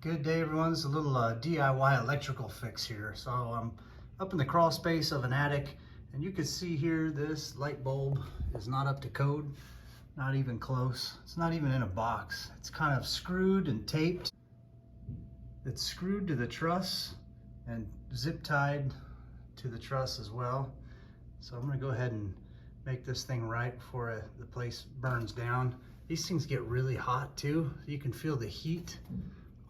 Good day, everyone. This is a little DIY electrical fix here. So I'm up in the crawl space of an attic, and you can see here this light bulb is not up to code, not even close. It's not even in a box. It's kind of screwed and taped. It's screwed to the truss and zip tied to the truss as well. So I'm gonna go ahead and make this thing right before the place burns down. These things get really hot too. You can feel the heat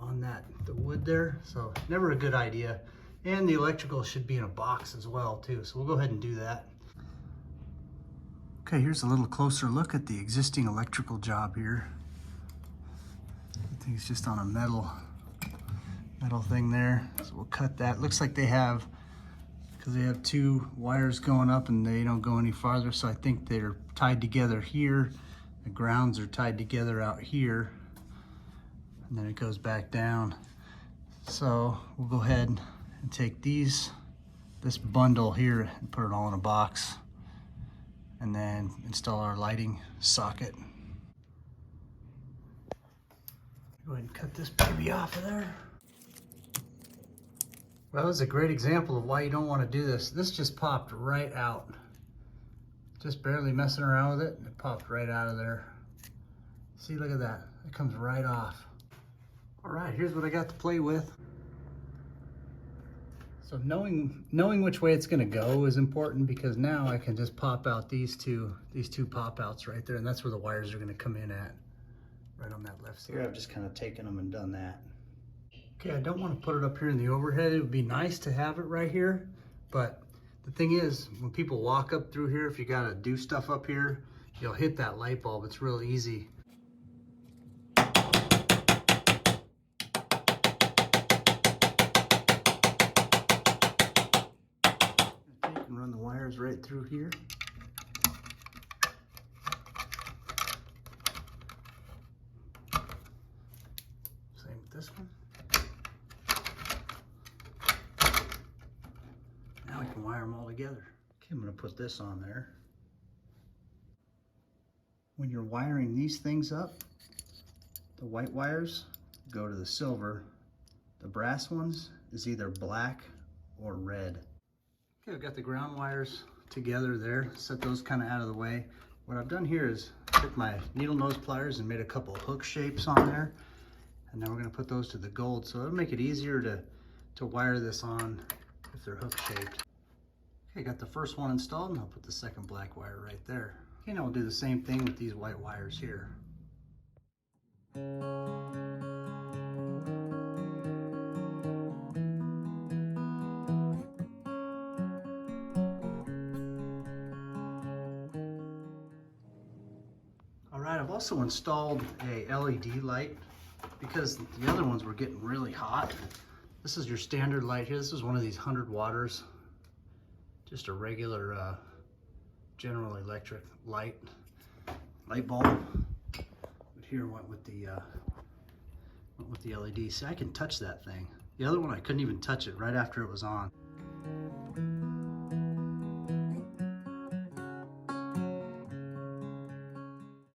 on the wood there, so never a good idea. And the electrical should be in a box as well too, so we'll go ahead and do that. Okay, here's a little closer look at the existing electrical job here. I think it's just on a metal thing there, so we'll cut that. Looks like they have, because they have two wires going up and they don't go any farther, so I think they're tied together here. The grounds are tied together out here, and then it goes back down. So we'll go ahead and take this bundle here and put it all in a box, and then install our lighting socket. Go ahead and cut this baby off of there. Well, that was a great example of why you don't want to do this. This just popped right out. Just barely messing around with it, and it popped right out of there. See, look at that. It comes right off. All right, here's what I got to play with. So knowing which way it's gonna go is important, because now I can just pop out these two pop outs right there, and that's where the wires are gonna come in at, right on that left side. Here I've just kind of taken them and done that. Okay, I don't want to put it up here in the overhead. It would be nice to have it right here, but the thing is, when people walk up through here, if you gotta do stuff up here, you'll hit that light bulb. It's real easy. And run the wires right through here. Same with this one. Now we can wire them all together. Okay, I'm going to put this on there. When you're wiring these things up, the white wires go to the silver. The brass ones is either black or red. Okay, I've got the ground wires together there. Set those kind of out of the way. What I've done here is took my needle nose pliers and made a couple of hook shapes on there. And now we're going to put those to the gold, so it'll make it easier to wire this on if they're hook shaped. Okay, got the first one installed, and I'll put the second black wire right there. Okay, now we'll do the same thing with these white wires here. All right, I've also installed a LED light because the other ones were getting really hot. This is your standard light here. This is one of these 100 watters. Just a regular General Electric light bulb. But here went with the LED. See, I can touch that thing. The other one I couldn't even touch it right after it was on.